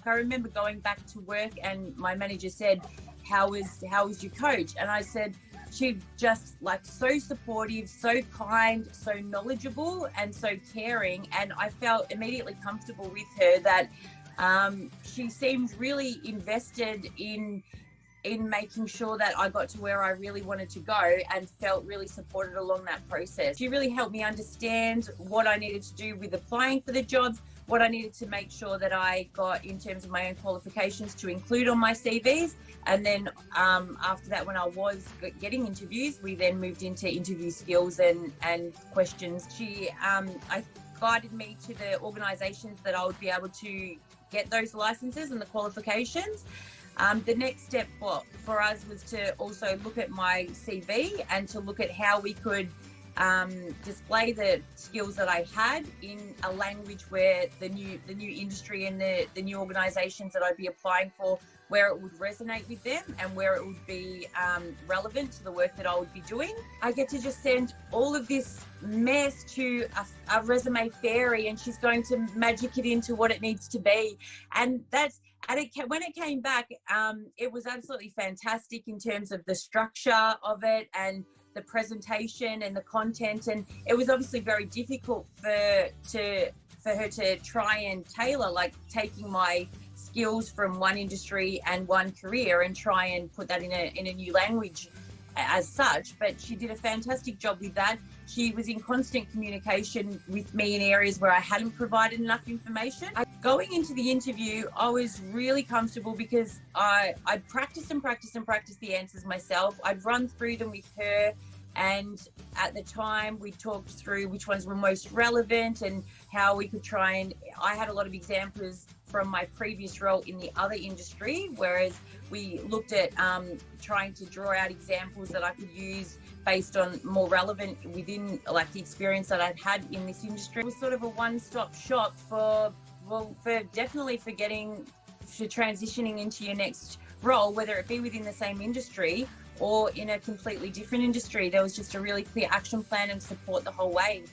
I remember going back to work and my manager said, how was your coach? And I said, she just like so supportive, so kind, so knowledgeable and so caring. And I felt immediately comfortable with her that she seemed really invested in making sure that I got to where I really wanted to go and felt really supported along that process. She really helped me understand what I needed to do with applying for the jobs, what I needed to make sure that I got in terms of my own qualifications to include on my CVs. And then after that, when I was getting interviews, we then moved into interview skills and questions. I guided me to the organisations that I would be able to get those licenses and the qualifications. The next step for us was to also look at my CV and to look at how we could display the skills that I had in a language where the new industry and the new organisations that I'd be applying for, where it would resonate with them and where it would be relevant to the work that I would be doing. I get to just send all of this mess to a resume fairy, and she's going to magic it into what it needs to be. And when it came back, it was absolutely fantastic in terms of the structure of it and the presentation and the content. And it was obviously very difficult for her to try and tailor, like taking my skills from one industry and one career and try and put that in a new language as such. But she did a fantastic job with that. She was in constant communication with me in areas where I hadn't provided enough information. Going into the interview, I was really comfortable because I'd practiced the answers myself. I'd run through them with her, and at the time we talked through which ones were most relevant and how we could try and, I had a lot of examples from my previous role in the other industry, whereas we looked at trying to draw out examples that I could use based on more relevant within like the experience that I'd had in this industry. It was sort of a one-stop shop for transitioning into your next role, whether it be within the same industry or in a completely different industry. There was just a really clear action plan and support the whole way.